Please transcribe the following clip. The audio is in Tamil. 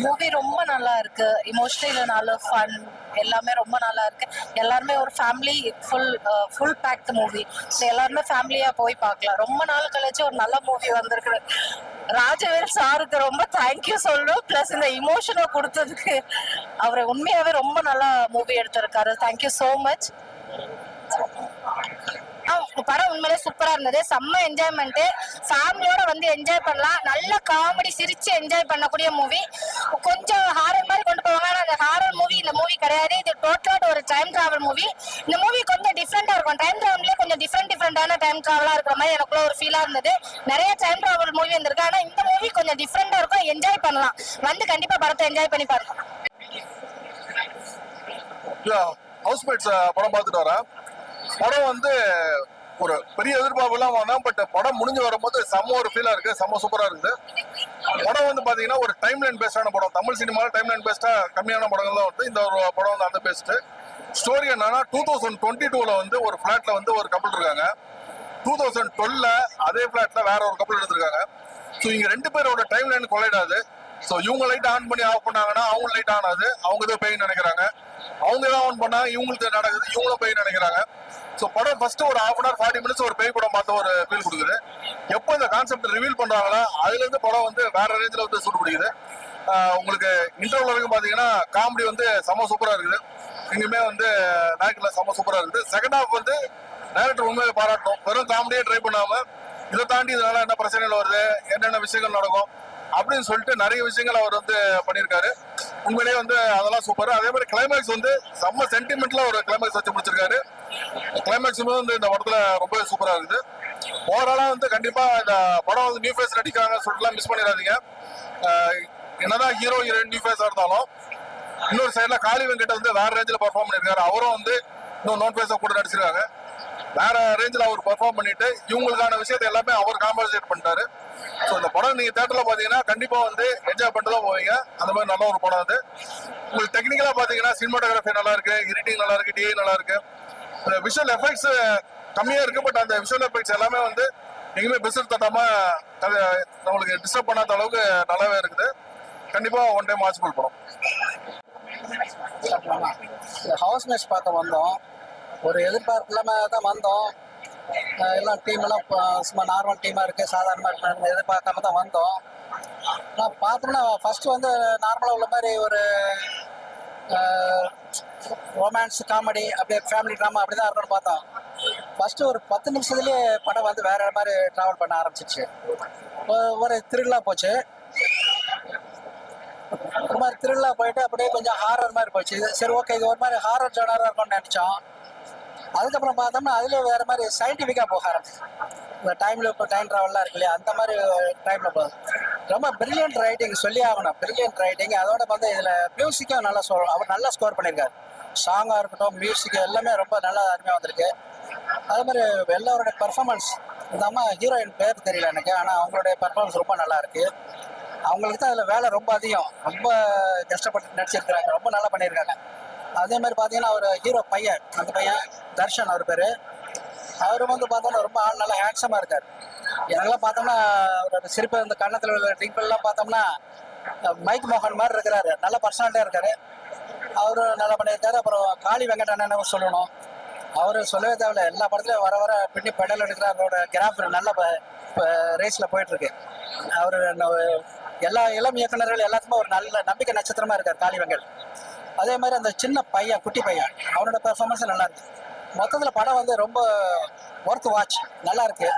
மூவி ரொம்ப நல்லா இருக்கு. இமோஷனல் ஃபன் எல்லாமே ரொம்ப நல்லா இருக்கு. எல்லாருமே ஒரு family full packed movie. So எல்லாருமே ஃபேமிலியா போய் பார்க்கலாம். ரொம்ப நாள் கழிச்சு ஒரு நல்ல மூவி வந்திருக்கு. ராஜவேல் சாருக்கு ரொம்ப தேங்க்யூ சொல்லணும். பிளஸ் இந்த இமோஷனை கொடுத்ததுக்கு அவரை உண்மையாவே ரொம்ப நல்லா மூவி எடுத்திருக்காரு. Thank you so much. படம் உண்மையிலே சூப்பரா இருந்தது. செம்ம என்ஜாய்மெண்ட். ஃபேமிலியோட வந்து என்ஜாய் பண்ணலாம். நல்ல காமெடி சிரிச்சு என்ஜாய் பண்ணக்கூடிய மூவி. கொஞ்சம் ஹாரர் மாதிரி கொண்டு போவாங்க. ஆனா அந்த ஹாரர் மூவி இந்த மூவி கிடையாது. இது டோட்டலா ஒரு டைம் டிராவல் மூவி. இந்த மூவி கொஞ்சம் டிஃப்ரெண்டா இருக்கும். டைம் டிராவல்ல கொஞ்சம் டிஃப்ரெண்டான டைம் டிராவலா இருக்கிற மாதிரி எனக்குள்ள ஒரு ஃபீலா இருந்தது. நிறைய டைம் டிராவல் மூவி வந்திருக்கு. ஆனா இந்த மூவி கொஞ்சம் டிஃப்ரெண்டா இருக்கும். என்ஜாய் பண்ணலாம். வந்து கண்டிப்பா படத்தை என்ஜாய் பண்ணி பாருங்க. ஹவுஸ்மேட்ஸ் படம் பார்த்துட்டு வரேன். படம் வந்து ஒரு பெரிய எதிர்பார்ப்புலாம் வேணாம். பட் படம் முடிஞ்சு வரும்போது செம்ம ஒரு ஃபீலா இருக்கு. செம்ம சூப்பரா இருக்குது. படம் வந்து பாத்தீங்கன்னா ஒரு டைம் லைன் பேஸ்டான படம். தமிழ் சினிமாவில் டைம் லைன் பேஸ்டா கம்மியான படங்கள் தான் வந்து இந்த ஒரு படம் வந்து அந்த பேஸ்ட். ஸ்டோரி என்னன்னா 2022 வந்து ஒரு பிளாட்ல வந்து ஒரு கப்பல் இருக்காங்க. 2012 அதே பிளாட்ல வேற ஒரு கப்பல் எடுத்திருக்காங்க. ஸோ இங்க ரெண்டு பேரோட டைம் லைன் கொலைடாது. ஸோ இவங்க லைட் ஆன் பண்ணி ஆஃப் பண்ணாங்கன்னா அவங்க லைட் ஆனாது. அவங்க தான் பெயின் நினைக்கிறாங்க. அவங்க தான் ஆன் பண்ணா இவங்களுக்கு நடக்குது. இவங்களும் பெயின் நினைக்கிறாங்க. ஸோ படம் ஃபர்ஸ்ட் ஒரு ½ hour 40 minutes ஒரு பேய் படம் பார்த்த ஒரு ஃபீல் கொடுக்குது. எப்போ இந்த கான்செப்ட் ரிவீல் பண்றாங்களோ அதுல இருந்து படம் வந்து வேற ரேஞ்சில் வந்து சூடு பிடிக்குது. உங்களுக்கு இன்டர்வல் வரைக்கும் பாத்தீங்கன்னா காமெடி வந்து செம சூப்பரா இருக்குது. எங்குமே வந்து நாய்க்குல செம சூப்பரா இருக்குது. செகண்ட் ஹாஃப் வந்து டைரக்டர் உண்மையை பாராட்டணும். வெறும் காமெடியே ட்ரை பண்ணாம இதை தாண்டி இதனால என்ன பிரச்சனைகள் வருது, என்னென்ன விஷயங்கள் நடக்கும் அப்படின்னு சொல்லிட்டு நிறைய விஷயங்கள் அவர் வந்து பண்ணியிருக்காரு. உண்மையிலேயே வந்து அதெல்லாம் சூப்பர். அதே மாதிரி கிளைமேக்ஸ் வந்து செம்ம சென்டிமெண்ட்ல ஒரு கிளைமேக்ஸ் வச்சு முடிச்சிருக்காரு. கிளைமேக்ஸுமே வந்து இந்த படத்துல ரொம்ப சூப்பரா இருக்குது. ஓவராலா வந்து கண்டிப்பா இந்த படம் வந்து நியூ ஃபேஸ் நடிக்கிறாங்கன்னு சொல்லிட்டுலாம் மிஸ் பண்ணிடாதீங்க. என்னதான் ஹீரோ ஹீரோயின் நியூ ஃபேஸா இருந்தாலும் இன்னொரு சைட்ல காளி வெங்கட் வந்து வேற ரேஞ்சில் பர்ஃபார்ம் பண்ணிருக்காரு. அவரும் வந்து இன்னும் நோன் ஃபேஸா கூட நடிச்சிருக்காங்க. வேற ரேஞ்சில் அவர் பர்ஃபார்ம் பண்ணிட்டு இவங்களுக்கான விஷயத்தை எல்லாமே அவர் காம்பன்சேட் பண்ணிட்டாரு. ஸோ இந்த படம் நீங்க தேட்டர்ல பாத்தீங்கன்னா கண்டிப்பா வந்து என்ஜாய் பண்ணிட்டு தான் போவீங்க. அந்த மாதிரி நல்ல ஒரு படம் அது. உங்களுக்கு டெக்னிக்கலா பாத்தீங்கன்னா சினிமாட்டோகிராஃபி நல்லா இருக்கு, எடிட்டிங் நல்லா இருக்கு, டிஐ நல்லா இருக்கு. விஷுவல் எஃபெக்ட்ஸ் கம்மியா இருக்கு. பட் அந்த விஷுவல் எஃபெக்ட்ஸ் எல்லாமே வந்து எங்கேயுமே பிசில் தட்டாம நம்மளுக்கு டிஸ்டர்ப் பண்ணாத அளவுக்கு நல்லாவே இருக்குது. கண்டிப்பா ஒன் டைம் வாட்சபிள் படம். ஹவுஸ் மேட்ச் பார்க்க வந்தோம். ஒரு எதிர்பார்ப்பு இல்லாமல் தான் வந்தோம். எல்லாம் டீம் எல்லாம் சும்மா நார்மல் டீமாக இருக்குது, சாதாரணமாக எதிர்பார்க்காம தான் வந்தோம். நான் பார்த்தோம்னா ஃபஸ்ட்டு வந்து நார்மலாக உள்ள மாதிரி ஒரு ரொமான்ஸ் காமெடி அப்படியே ஃபேமிலி ட்ராமா அப்படி தான் இருக்கணும்னு பார்த்தோம். ஃபஸ்ட்டு ஒரு 10 நிமிஷத்துலேயே படம் வந்து வேறு மாதிரி ட்ராவல் பண்ண ஆரம்பிச்சிச்சு. ஒரு த்ரில்லாக போச்சு. ஒரு மாதிரி த்ரில்லாக போயிட்டு அப்படியே கொஞ்சம் ஹாரர் மாதிரி போச்சு. சரி ஓகே, இது ஒரு மாதிரி ஹாரர் ஜானராக இருக்கும்னு நினச்சோம். அதுக்கப்புறம் பார்த்தோம்னா அதுலேயே வேறு மாதிரி சயின்டிஃபிக்காக போக ஆரம்பிச்சு. இந்த டைமில் இப்போ டைம் ட்ராவல்லாம் இருக்கு இல்லையா, அந்த மாதிரி டைமில் போகுது. ரொம்ப பிரில்லியன்ட் ரைட்டிங் சொல்லி ஆகணும். Brilliant writing. அதோட வந்து இதில் மியூசிக்கும் நல்லா அவர் நல்லா ஸ்கோர் பண்ணியிருக்காரு. சாங்காக இருக்கட்டும், மியூசிக் எல்லாமே ரொம்ப நல்லா அருமையாக வந்திருக்கு. அதே மாதிரி எல்லாரோட பர்ஃபார்மன்ஸ், இந்த அம்மா ஹீரோயின் பேர் தெரியல எனக்கு, ஆனால் அவங்களுடைய பர்ஃபார்மன்ஸ் ரொம்ப நல்லா இருக்கு. அவங்களுக்கு தான் அதில் வேலை ரொம்ப அதிகம். ரொம்ப கஷ்டப்பட்டு நடிச்சிருக்கிறாங்க. ரொம்ப நல்லா பண்ணியிருக்காங்க. அதே மாதிரி பார்த்தீங்கன்னா ஒரு ஹீரோ பையன், அந்த பையன் தர்ஷன் அவர் பேர். அவர் வந்து பார்த்தோம்னா ரொம்ப ஆள் நல்லா ஹேண்ட்ஸமாக இருக்கார். எனக்கெல்லாம் பார்த்தோம்னா அவரோட சிரிப்பு, இந்த கன்னத்தில் உள்ள டிம்பிள்லாம் பார்த்தோம்னா மைக் மோகன் மாதிரி இருக்கிறாரு. நல்ல பர்சனாலிட்டியாக இருக்காரு. அவரு நல்லா பண்ணியிருக்காரு. அப்புறம் காளி வெங்கட் அண்ணன் சொல்லணும். அவர் சொல்லவே தேவையில்ல. எல்லா படத்துலையும் வர வர பின்னி பெடல் எடுக்கிற அவரோட கிராஃப் நல்ல ரேஸில் போயிட்டுருக்கு. அவர் எல்லா இளம் இயக்குநர்கள் எல்லாத்துக்குமே ஒரு நல்ல நம்பிக்கை நட்சத்திரமாக இருக்கார் காளி வெங்கட். அதே மாதிரி அந்த சின்ன பையன், குட்டி பையன், அவனோட பெர்ஃபார்மன்ஸும் நல்லா இருக்கு. மொத்தத்தில் படம் வந்து ரொம்ப ஒர்த் வாட்ச், நல்லா இருக்கு.